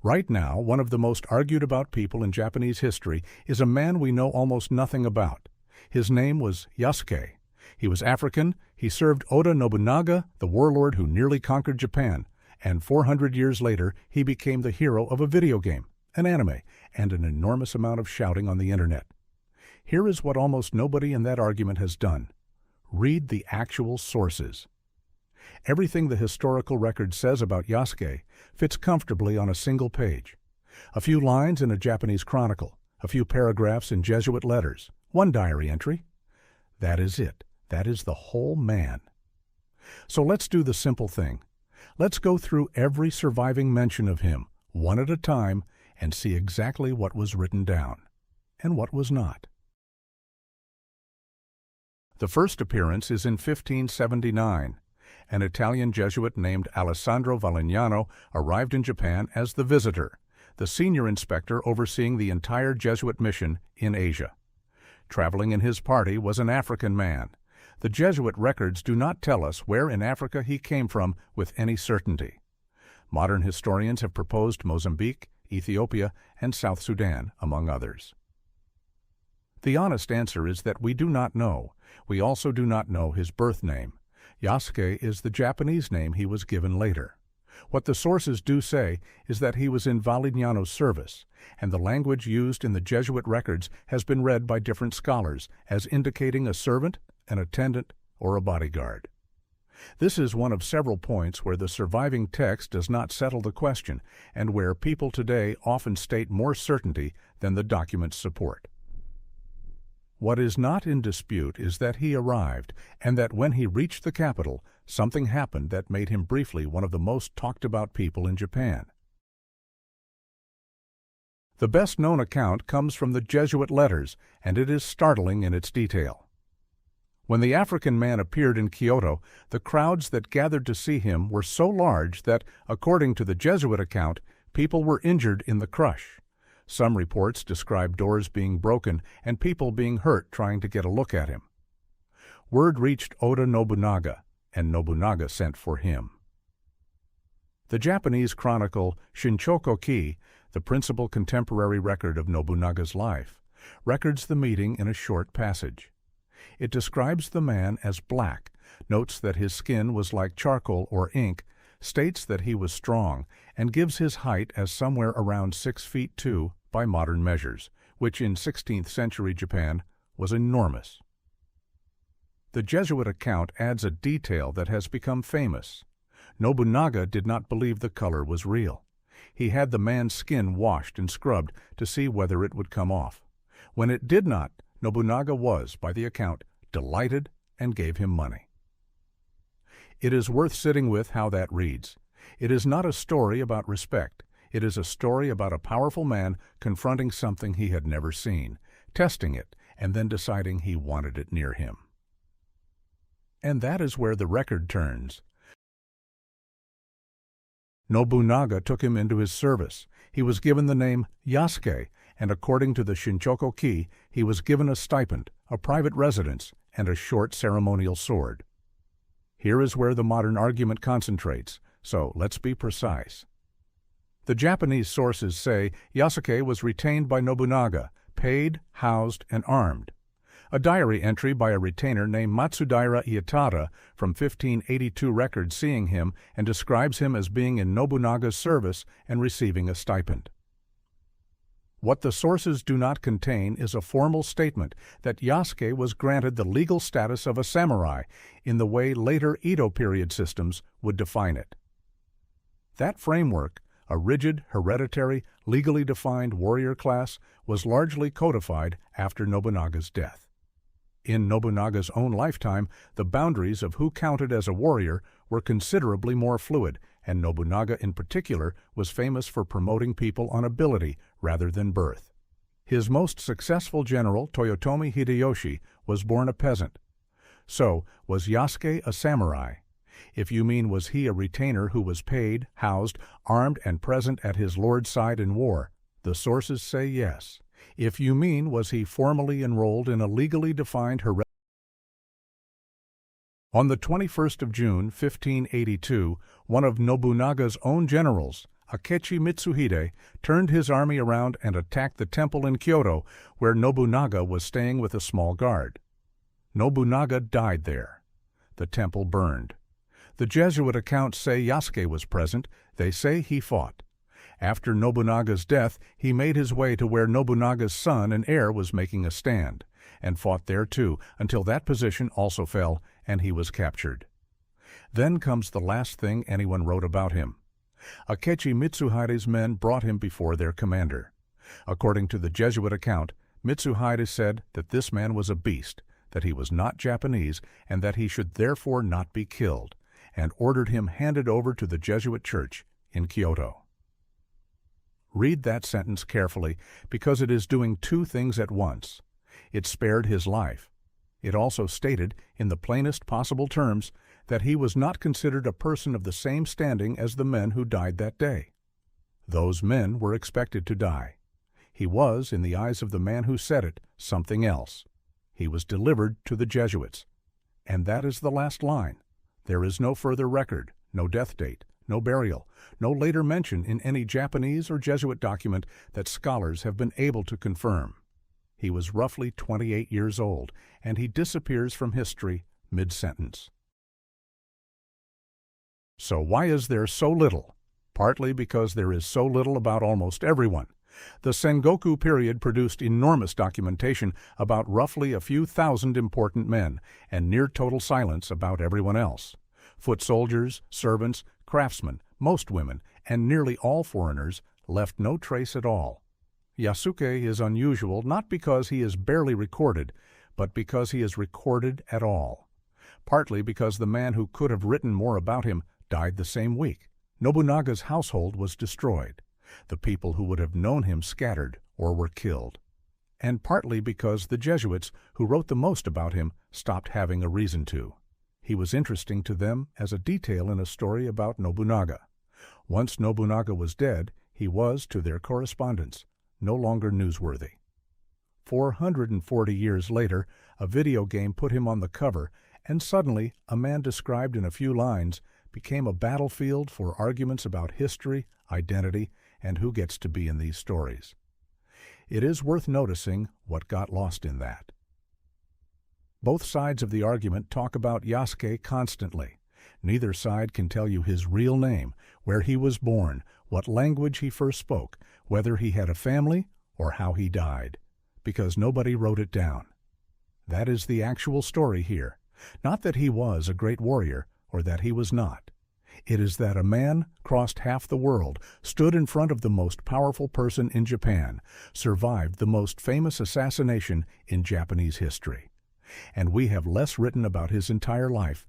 Right now, one of the most argued about people in Japanese history is a man we know almost nothing about. His name was Yasuke. He was African, he served Oda Nobunaga, the warlord who nearly conquered Japan, and 400 years later he became the hero of a video game, an anime, and an enormous amount of shouting on the internet. Here is what almost nobody in that argument has done. Read the actual sources. Everything the historical record says about Yasuke fits comfortably on a single page. A few lines in a Japanese chronicle, a few paragraphs in Jesuit letters, one diary entry. That is it. That is the whole man. So let's do the simple thing. Let's go through every surviving mention of him, one at a time, and see exactly what was written down, and what was not. The first appearance is in 1579. An Italian Jesuit named Alessandro Valignano arrived in Japan as the visitor, the senior inspector overseeing the entire Jesuit mission in Asia. Traveling in his party was an African man. The Jesuit records do not tell us where in Africa he came from with any certainty. Modern historians have proposed Mozambique, Ethiopia, and South Sudan, among others. The honest answer is that we do not know. We also do not know his birth name. Yasuke is the Japanese name he was given later. What the sources do say is that he was in Valignano's service, and the language used in the Jesuit records has been read by different scholars as indicating a servant, an attendant, or a bodyguard. This is one of several points where the surviving text does not settle the question, and where people today often state more certainty than the documents support. What is not in dispute is that he arrived, and that when he reached the capital, something happened that made him briefly one of the most talked about people in Japan. The best-known account comes from the Jesuit letters, and it is startling in its detail. When the African man appeared in Kyoto, the crowds that gathered to see him were so large that, according to the Jesuit account, people were injured in the crush. Some reports describe doors being broken and people being hurt trying to get a look at him. Word reached Oda Nobunaga, and Nobunaga sent for him. The Japanese chronicle Shinchoko-ki, the principal contemporary record of Nobunaga's life, records the meeting in a short passage. It describes the man as black, notes that his skin was like charcoal or ink, states that he was strong, and gives his height as somewhere around 6 feet 2 by modern measures, which in 16th century Japan was enormous. The Jesuit account adds a detail that has become famous. Nobunaga did not believe the color was real. He had the man's skin washed and scrubbed to see whether it would come off. When it did not, Nobunaga was, by the account, delighted and gave him money. It is worth sitting with how that reads. It is not a story about respect. It is a story about a powerful man confronting something he had never seen, testing it, and then deciding he wanted it near him. And that is where the record turns. Nobunaga took him into his service. He was given the name Yasuke, and according to the Shinchoko-ki, he was given a stipend, a private residence, and a short ceremonial sword. Here is where the modern argument concentrates, so let's be precise. The Japanese sources say Yasuke was retained by Nobunaga, paid, housed, and armed. A diary entry by a retainer named Matsudaira Ietada from 1582 records seeing him and describes him as being in Nobunaga's service and receiving a stipend. What the sources do not contain is a formal statement that Yasuke was granted the legal status of a samurai in the way later Edo period systems would define it. That framework, a rigid, hereditary, legally defined warrior class, was largely codified after Nobunaga's death. In Nobunaga's own lifetime, the boundaries of who counted as a warrior were considerably more fluid, and Nobunaga in particular was famous for promoting people on ability rather than birth. His most successful general, Toyotomi Hideyoshi, was born a peasant. So, was Yasuke a samurai? If you mean was he a retainer who was paid, housed, armed, and present at his lord's side in war, the sources say yes. If you mean was he formally enrolled in a legally defined hereditary. On the 21st of June, 1582, one of Nobunaga's own generals, Akechi Mitsuhide turned his army around and attacked the temple in Kyoto, where Nobunaga was staying with a small guard. Nobunaga died there. The temple burned. The Jesuit accounts say Yasuke was present. They say he fought. After Nobunaga's death, he made his way to where Nobunaga's son and heir was making a stand, and fought there too, until that position also fell, and he was captured. Then comes the last thing anyone wrote about him. Akechi Mitsuhide's men brought him before their commander. According to the Jesuit account, Mitsuhide said that this man was a beast, that he was not Japanese, and that he should therefore not be killed, and ordered him handed over to the Jesuit church in Kyoto. Read that sentence carefully, because it is doing two things at once. It spared his life. It also stated, in the plainest possible terms, that he was not considered a person of the same standing as the men who died that day. Those men were expected to die. He was, in the eyes of the man who said it, something else. He was delivered to the Jesuits. And that is the last line. There is no further record, no death date, no burial, no later mention in any Japanese or Jesuit document that scholars have been able to confirm. He was roughly 28 years old, and he disappears from history mid-sentence. So why is there so little? Partly because there is so little about almost everyone. The Sengoku period produced enormous documentation about roughly a few thousand important men, and near total silence about everyone else. Foot soldiers, servants, craftsmen, most women, and nearly all foreigners left no trace at all. Yasuke is unusual not because he is barely recorded, but because he is recorded at all. Partly because the man who could have written more about him died the same week. Nobunaga's household was destroyed. The people who would have known him scattered or were killed. And partly because the Jesuits, who wrote the most about him, stopped having a reason to. He was interesting to them as a detail in a story about Nobunaga. Once Nobunaga was dead, he was, to their correspondence, no longer newsworthy. 440 years later, a video game put him on the cover, and suddenly a man described in a few lines became a battlefield for arguments about history, identity, and who gets to be in these stories. It is worth noticing what got lost in that. Both sides of the argument talk about Yasuke constantly. Neither side can tell you his real name, where he was born, what language he first spoke, whether he had a family, or how he died, because nobody wrote it down. That is the actual story here. Not that he was a great warrior, or that he was not. It is that a man crossed half the world, stood in front of the most powerful person in Japan, survived the most famous assassination in Japanese history. And we have less written about his entire life